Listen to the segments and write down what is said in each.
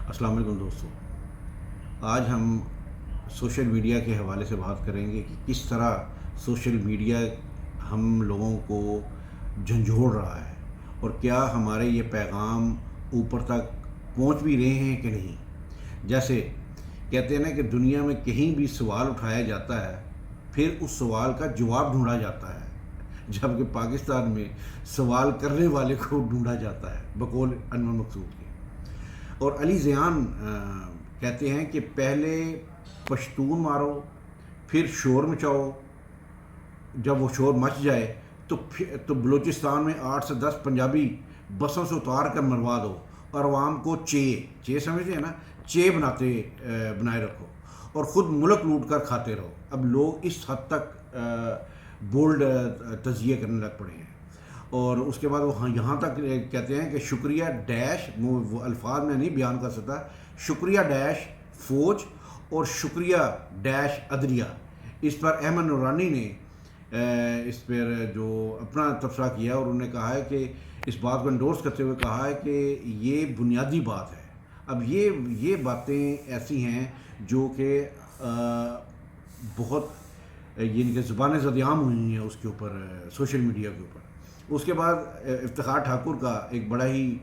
السلام علیکم دوستوں، آج ہم سوشل میڈیا کے حوالے سے بات کریں گے کہ کس طرح سوشل میڈیا ہم لوگوں کو جھنجھوڑ رہا ہے اور کیا ہمارے یہ پیغام اوپر تک پہنچ بھی رہے ہیں کہ نہیں۔ جیسے کہتے ہیں نا کہ دنیا میں کہیں بھی سوال اٹھایا جاتا ہے، پھر اس سوال کا جواب ڈھونڈا جاتا ہے، جبکہ پاکستان میں سوال کرنے والے کو ڈھونڈا جاتا ہے بقول انور مقصود کے۔ اور علی زیان کہتے ہیں کہ پہلے پشتون مارو، پھر شور مچاؤ، جب وہ شور مچ جائے تو بلوچستان میں 8 سے 10 پنجابی بسوں سے اتار کر مروا دو اور عوام کو چے سمجھتے ہیں نا، چے بنائے رکھو اور خود ملک لوٹ کر کھاتے رہو۔ اب لوگ اس حد تک بولڈ تجزیے کرنے لگ پڑے ہیں۔ اور اس کے بعد وہ یہاں تک کہتے ہیں کہ شکریہ ڈیش، وہ الفاظ میں نہیں بیان کر سکتا، شکریہ ڈیش فوج اور شکریہ ڈیش عدلیہ۔ اس پر احمد نورانی نے اس پر جو اپنا تبصرہ کیا اور انہوں نے کہا ہے کہ اس بات کو انڈورس کرتے ہوئے کہا ہے کہ یہ بنیادی بات ہے۔ اب یہ باتیں ایسی ہیں جو کہ بہت یعنی کہ زبان زد عام ہوئی ہیں اس کے اوپر، سوشل میڈیا کے اوپر۔ اس کے بعد افتخار ٹھاکر کا ایک بڑا ہی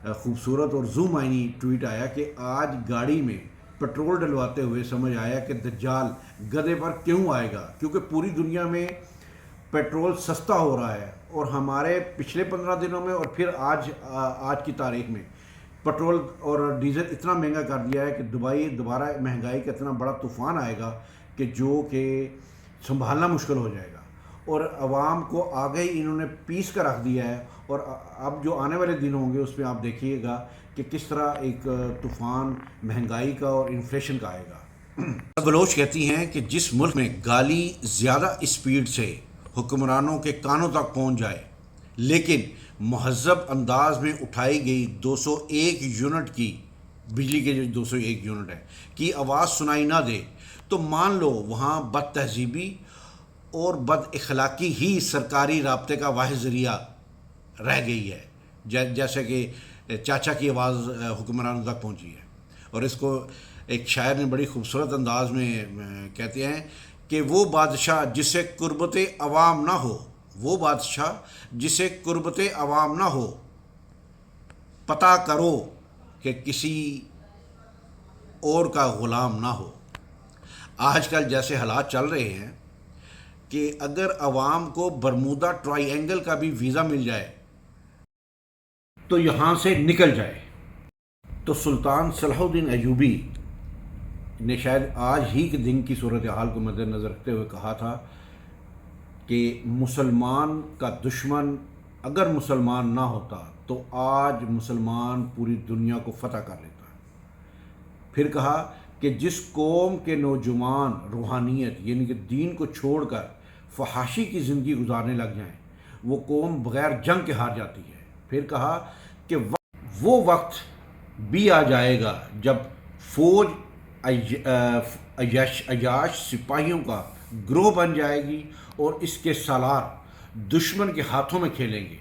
خوبصورت اور زوم آئینی ٹویٹ آیا کہ آج گاڑی میں پیٹرول ڈلواتے ہوئے سمجھ آیا کہ دجال گدھے پر کیوں آئے گا، کیونکہ پوری دنیا میں پیٹرول سستا ہو رہا ہے اور ہمارے پچھلے 15 دنوں میں اور پھر آج کی تاریخ میں پیٹرول اور ڈیزل اتنا مہنگا کر دیا ہے کہ دوبارہ مہنگائی کا اتنا بڑا طوفان آئے گا کہ جو کہ سنبھالنا مشکل ہو جائے گا، اور عوام کو آگے ہی انہوں نے پیس کر رکھ دیا ہے۔ اور اب جو آنے والے دن ہوں گے اس میں آپ دیکھیے گا کہ کس طرح ایک طوفان مہنگائی کا اور انفلیشن کا آئے گا۔ بلوچ کہتی ہیں کہ جس ملک میں گالی زیادہ اسپیڈ سے حکمرانوں کے کانوں تک پہنچ جائے لیکن مہذب انداز میں اٹھائی گئی 201 یونٹ کی بجلی کے جو 201 یونٹ ہے کی آواز سنائی نہ دے تو مان لو وہاں بد تہذیبی اور بد اخلاقی ہی سرکاری رابطے کا واحد ذریعہ رہ گئی ہے، جیسے کہ چاچا کی آواز حکمرانوں تک پہنچی ہے۔ اور اس کو ایک شاعر نے بڑی خوبصورت انداز میں کہتے ہیں کہ وہ بادشاہ جسے قربت عوام نہ ہو، وہ بادشاہ جسے قربت عوام نہ ہو، پتہ کرو کہ کسی اور کا غلام نہ ہو۔ آج کل جیسے حالات چل رہے ہیں کہ اگر عوام کو برمودا ٹرائی اینگل کا بھی ویزا مل جائے تو یہاں سے نکل جائے۔ تو سلطان صلاح الدین ایوبی نے شاید آج ہی کے دن کی صورتحال کو مد نظر رکھتے ہوئے کہا تھا کہ مسلمان کا دشمن اگر مسلمان نہ ہوتا تو آج مسلمان پوری دنیا کو فتح کر لیتا۔ پھر کہا کہ جس قوم کے نوجوان روحانیت یعنی کہ دین کو چھوڑ کر فحاشی کی زندگی گزارنے لگ جائیں وہ قوم بغیر جنگ کے ہار جاتی ہے۔ پھر کہا کہ وہ وقت بھی آ جائے گا جب فوج عیاش سپاہیوں کا گروہ بن جائے گی اور اس کے سالار دشمن کے ہاتھوں میں کھیلیں گے۔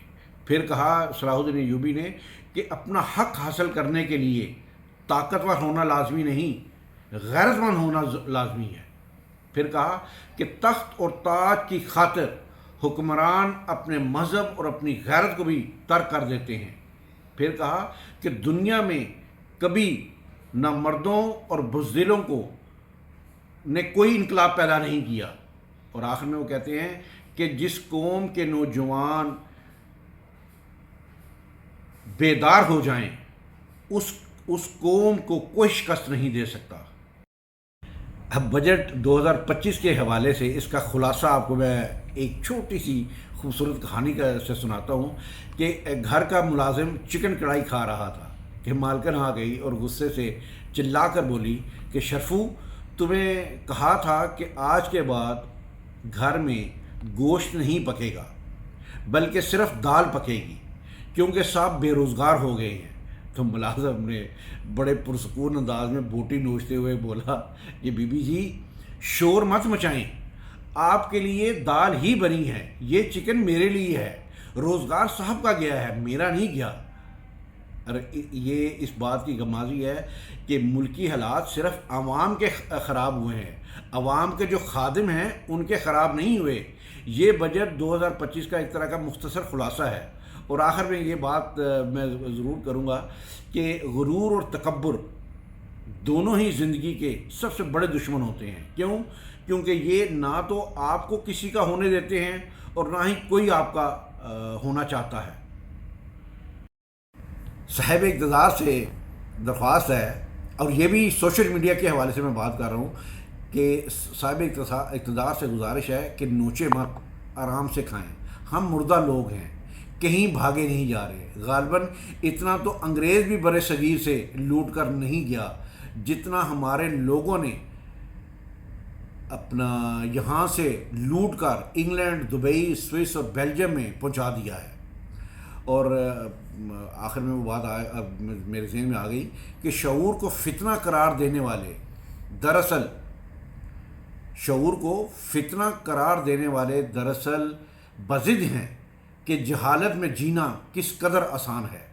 پھر کہا صلاح الدین ایوبی نے کہ اپنا حق حاصل کرنے کے لیے طاقتور ہونا لازمی نہیں، غیرت مند ہونا لازمی ہے۔ پھر کہا کہ تخت اور تاج کی خاطر حکمران اپنے مذہب اور اپنی غیرت کو بھی ترک کر دیتے ہیں۔ پھر کہا کہ دنیا میں کبھی نہ مردوں اور بزدلوں نے کوئی انقلاب پیدا نہیں کیا۔ اور آخر میں وہ کہتے ہیں کہ جس قوم کے نوجوان بیدار ہو جائیں اس قوم کو کوئی شکست نہیں دے سکتا۔ اب بجٹ 2025 کے حوالے سے اس کا خلاصہ آپ کو میں ایک چھوٹی سی خوبصورت کہانی سے سناتا ہوں کہ گھر کا ملازم چکن کڑھائی کھا رہا تھا کہ مالکن آ گئی اور غصے سے چلا کر بولی کہ شرفو تمہیں کہا تھا کہ آج کے بعد گھر میں گوشت نہیں پکے گا بلکہ صرف دال پکے گی کیونکہ صاحب بے روزگار ہو گئے ہیں۔ تو ملازم نے بڑے پرسکون انداز میں بوٹی نوچتے ہوئے بولا کہ بی بی جی شور مت مچائیں، آپ کے لیے دال ہی بنی ہے، یہ چکن میرے لیے ہے، روزگار صاحب کا گیا ہے میرا نہیں گیا۔ یہ اس بات کی غمازی ہے کہ ملکی حالات صرف عوام کے خراب ہوئے ہیں، عوام کے جو خادم ہیں ان کے خراب نہیں ہوئے۔ یہ بجٹ 2025 کا ایک طرح کا مختصر خلاصہ ہے۔ اور آخر میں یہ بات میں ضرور کروں گا کہ غرور اور تکبر دونوں ہی زندگی کے سب سے بڑے دشمن ہوتے ہیں۔ کیوں؟ کیونکہ یہ نہ تو آپ کو کسی کا ہونے دیتے ہیں اور نہ ہی کوئی آپ کا ہونا چاہتا ہے۔ صاحب اقتدار سے درخواست ہے، اور یہ بھی سوشل میڈیا کے حوالے سے میں بات کر رہا ہوں، کہ صاحب اقتدار سے گزارش ہے کہ نوچے مت، آرام سے کھائیں۔ ہم مردہ لوگ ہیں، کہیں بھاگے نہیں جا رہے۔ غالباً اتنا تو انگریز بھی برِ صغیر سے لوٹ کر نہیں گیا جتنا ہمارے لوگوں نے اپنا یہاں سے لوٹ کر انگلینڈ، دبئی، سوئس اور بیلجیم میں پہنچا دیا ہے۔ اور آخر میں وہ بات اب میرے ذہن میں آ گئی کہ شعور کو فتنہ قرار دینے والے دراصل بضد ہیں کہ جہالت میں جینا کس قدر آسان ہے۔